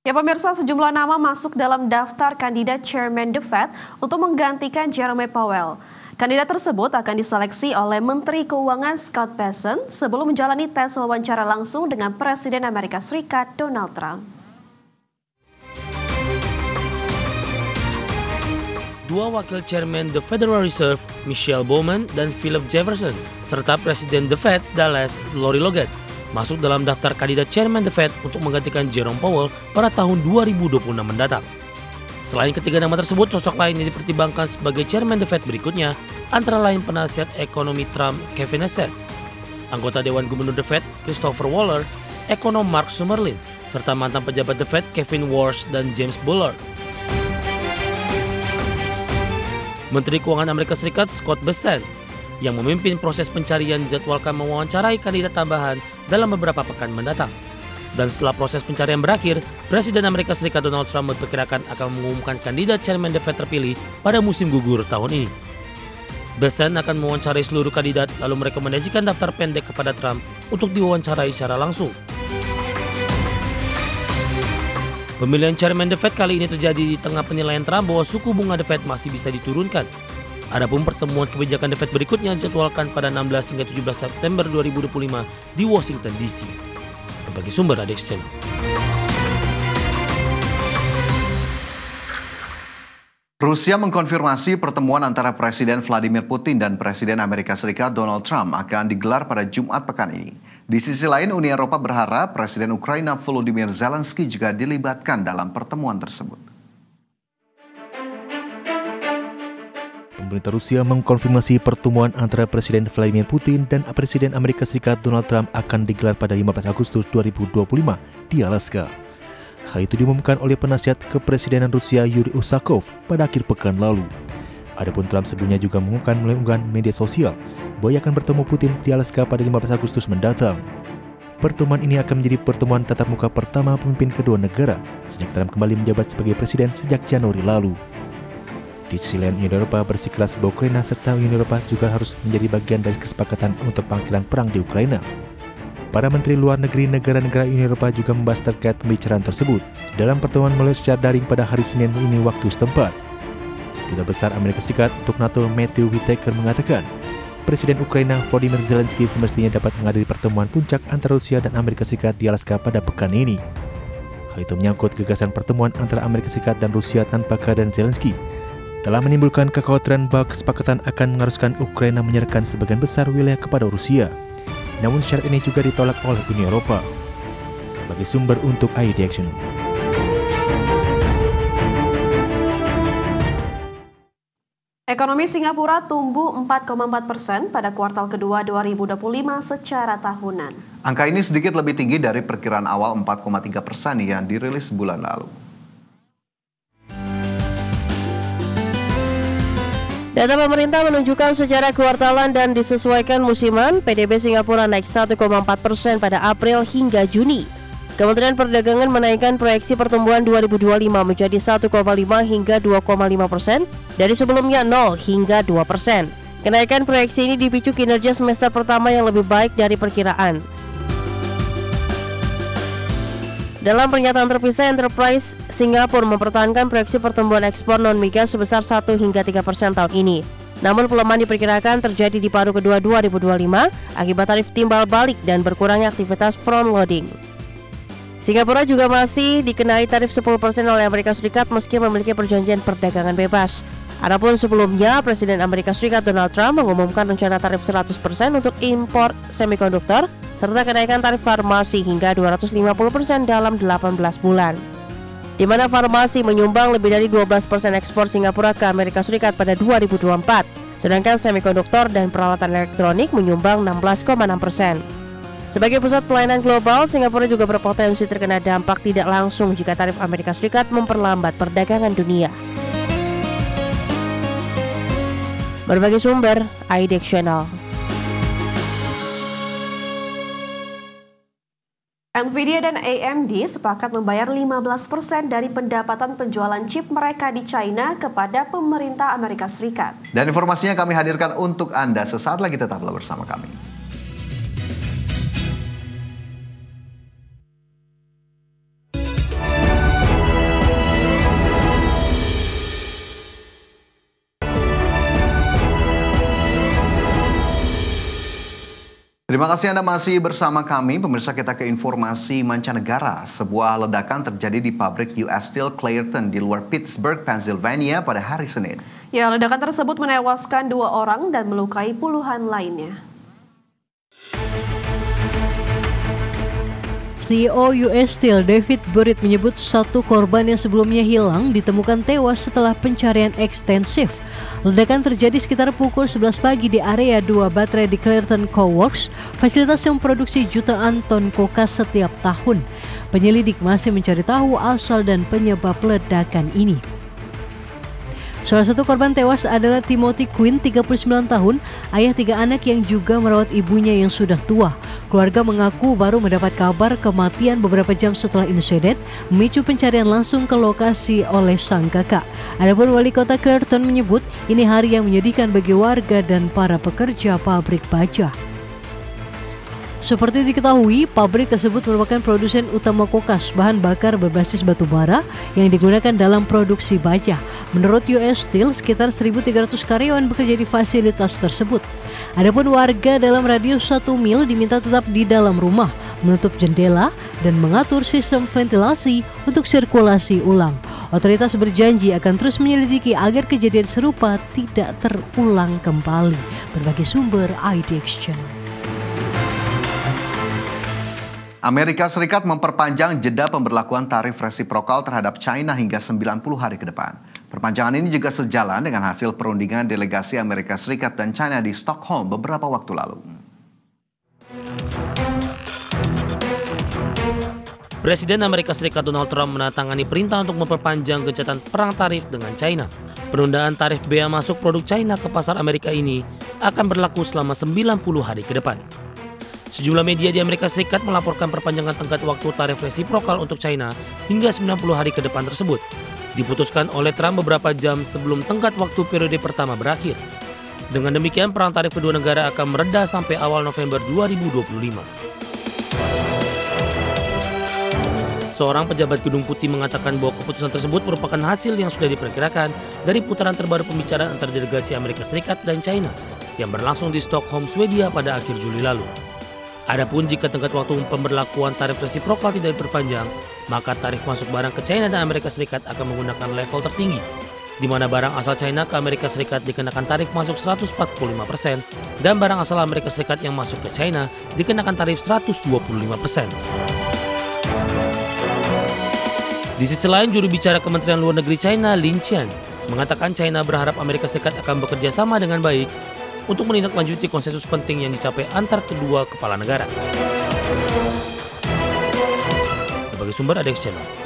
Ya pemirsa, sejumlah nama masuk dalam daftar kandidat Chairman The Fed untuk menggantikan Jerome Powell. Kandidat tersebut akan diseleksi oleh Menteri Keuangan Scott Bessent sebelum menjalani tes wawancara langsung dengan Presiden Amerika Serikat Donald Trump. Dua wakil Chairman The Federal Reserve, Michelle Bowman dan Philip Jefferson, serta Presiden The Fed Dallas, Lori Logan, masuk dalam daftar kandidat Chairman The Fed untuk menggantikan Jerome Powell pada tahun 2026 mendatang. Selain ketiga nama tersebut, sosok lain yang dipertimbangkan sebagai Chairman The Fed berikutnya antara lain penasihat ekonomi Trump Kevin Hassett, anggota Dewan Gubernur The Fed Christopher Waller, ekonom Mark Summerlin, serta mantan pejabat The Fed Kevin Warsh dan James Bullard. Menteri Keuangan Amerika Serikat Scott Bessent yang memimpin proses pencarian jadwalkan mewawancarai kandidat tambahan dalam beberapa pekan mendatang. Dan setelah proses pencarian berakhir, Presiden Amerika Serikat Donald Trump diperkirakan akan mengumumkan kandidat Chairman The Fed terpilih pada musim gugur tahun ini. Bessent akan mewawancarai seluruh kandidat lalu merekomendasikan daftar pendek kepada Trump untuk diwawancarai secara langsung. Pemilihan Chairman The Fed kali ini terjadi di tengah penilaian Trump bahwa suku bunga The Fed masih bisa diturunkan. Adapun pertemuan kebijakan The Fed berikutnya dijadwalkan pada 16 hingga 17 September 2025 di Washington DC. Berbagai sumber ada Channel. Rusia mengkonfirmasi pertemuan antara Presiden Vladimir Putin dan Presiden Amerika Serikat Donald Trump akan digelar pada Jumat pekan ini. Di sisi lain, Uni Eropa berharap Presiden Ukraina Volodymyr Zelensky juga dilibatkan dalam pertemuan tersebut. Pemerintah Rusia mengkonfirmasi pertemuan antara Presiden Vladimir Putin dan Presiden Amerika Serikat Donald Trump akan digelar pada 15 Agustus 2025 di Alaska. Hal itu diumumkan oleh penasihat kepresidenan Rusia Yuri Usakov pada akhir pekan lalu. Adapun Trump sebelumnya juga mengumumkan melalui unggahan media sosial bahwa ia akan bertemu Putin di Alaska pada 15 Agustus mendatang. Pertemuan ini akan menjadi pertemuan tatap muka pertama pemimpin kedua negara sejak Trump kembali menjabat sebagai presiden sejak Januari lalu. Di sisi lain, Uni Eropa bersikeras bahwa Ukraina serta Uni Eropa juga harus menjadi bagian dari kesepakatan untuk pengakhiran perang di Ukraina. Para menteri luar negeri negara-negara Uni Eropa juga membahas terkait pembicaraan tersebut dalam pertemuan melalui secara daring pada hari Senin ini waktu setempat. Duta Besar Amerika Serikat untuk NATO Matthew Whitaker mengatakan, Presiden Ukraina Volodymyr Zelensky semestinya dapat menghadiri pertemuan puncak antara Rusia dan Amerika Serikat di Alaska pada pekan ini. Hal itu menyangkut gagasan pertemuan antara Amerika Serikat dan Rusia tanpa kehadiran Zelensky telah menimbulkan kekhawatiran bahwa kesepakatan akan mengharuskan Ukraina menyerahkan sebagian besar wilayah kepada Rusia. Namun syarat ini juga ditolak oleh Uni Eropa. Bagi sumber untuk ID Action. Ekonomi Singapura tumbuh 4,4% pada kuartal kedua 2025 secara tahunan. Angka ini sedikit lebih tinggi dari perkiraan awal 4,3% yang dirilis bulan lalu. Data pemerintah menunjukkan secara kuartalan dan disesuaikan musiman, PDB Singapura naik 1,4% pada April hingga Juni. Kementerian Perdagangan menaikkan proyeksi pertumbuhan 2025 menjadi 1,5 hingga 2,5% dari sebelumnya 0 hingga 2%. Kenaikan proyeksi ini dipicu kinerja semester pertama yang lebih baik dari perkiraan. Dalam pernyataan terpisah, Enterprise Singapura mempertahankan proyeksi pertumbuhan ekspor non-migas sebesar 1 hingga 3% tahun ini. Namun pelemahan diperkirakan terjadi di paruh kedua 2025 akibat tarif timbal balik dan berkurangnya aktivitas front loading. Singapura juga masih dikenai tarif 10% oleh Amerika Serikat meski memiliki perjanjian perdagangan bebas. Adapun sebelumnya, Presiden Amerika Serikat Donald Trump mengumumkan rencana tarif 100% untuk impor semikonduktor serta kenaikan tarif farmasi hingga 250% dalam 18 bulan. Di mana farmasi menyumbang lebih dari 12% ekspor Singapura ke Amerika Serikat pada 2024, sedangkan semikonduktor dan peralatan elektronik menyumbang 16,6%. Sebagai pusat pelayanan global, Singapura juga berpotensi terkena dampak tidak langsung jika tarif Amerika Serikat memperlambat perdagangan dunia. Berbagai sumber, ID Channel. Nvidia dan AMD sepakat membayar 15% dari pendapatan penjualan chip mereka di China kepada pemerintah Amerika Serikat. Dan informasinya kami hadirkan untuk Anda. Sesaat lagi tetaplah bersama kami. Terima kasih Anda masih bersama kami. Pemirsa, kita ke informasi mancanegara. Sebuah ledakan terjadi di pabrik US Steel Clairton di luar Pittsburgh, Pennsylvania pada hari Senin. Ya, ledakan tersebut menewaskan 2 orang dan melukai puluhan lainnya. CEO US Steel David Burritt menyebut satu korban yang sebelumnya hilang ditemukan tewas setelah pencarian ekstensif. Ledakan terjadi sekitar pukul 11 pagi di area 2 baterai di Clairton Co-works, fasilitas yang memproduksi jutaan ton kokas setiap tahun. Penyelidik masih mencari tahu asal dan penyebab ledakan ini. Salah satu korban tewas adalah Timothy Quinn, 39 tahun, ayah 3 anak yang juga merawat ibunya yang sudah tua. Keluarga mengaku baru mendapat kabar kematian beberapa jam setelah insiden, memicu pencarian langsung ke lokasi oleh sang kakak. Adapun wali kota Clairton menyebut ini hari yang menyedihkan bagi warga dan para pekerja pabrik baja. Seperti diketahui, pabrik tersebut merupakan produsen utama kokas, bahan bakar berbasis batu bara yang digunakan dalam produksi baja. Menurut US Steel, sekitar 1.300 karyawan bekerja di fasilitas tersebut. Adapun warga dalam radius 1 mil diminta tetap di dalam rumah, menutup jendela, dan mengatur sistem ventilasi untuk sirkulasi ulang. Otoritas berjanji akan terus menyelidiki agar kejadian serupa tidak terulang kembali. Berbagai sumber IDX Channel. Amerika Serikat memperpanjang jeda pemberlakuan tarif resiprokal terhadap China hingga 90 hari ke depan. Perpanjangan ini juga sejalan dengan hasil perundingan delegasi Amerika Serikat dan China di Stockholm beberapa waktu lalu. Presiden Amerika Serikat Donald Trump menandatangani perintah untuk memperpanjang gencatan perang tarif dengan China. Penundaan tarif bea masuk produk China ke pasar Amerika ini akan berlaku selama 90 hari ke depan. Sejumlah media di Amerika Serikat melaporkan perpanjangan tenggat waktu tarif resiprokal untuk China hingga 90 hari ke depan tersebut diputuskan oleh Trump beberapa jam sebelum tenggat waktu periode pertama berakhir. Dengan demikian, perang tarif kedua negara akan mereda sampai awal November 2025. Seorang pejabat Gedung Putih mengatakan bahwa keputusan tersebut merupakan hasil yang sudah diperkirakan dari putaran terbaru pembicaraan antara delegasi Amerika Serikat dan China yang berlangsung di Stockholm, Swedia pada akhir Juli lalu. Adapun jika tenggat waktu pemberlakuan tarif resiprokal tidak diperpanjang, maka tarif masuk barang ke China dan Amerika Serikat akan menggunakan level tertinggi, di mana barang asal China ke Amerika Serikat dikenakan tarif masuk 145% dan barang asal Amerika Serikat yang masuk ke China dikenakan tarif 125%. Di sisi lain, juru bicara Kementerian Luar Negeri China, Lin Qian, mengatakan China berharap Amerika Serikat akan bekerja sama dengan baik untuk menindaklanjuti konsensus penting yang dicapai antar kedua kepala negara. Sebagai sumber IDX Channel.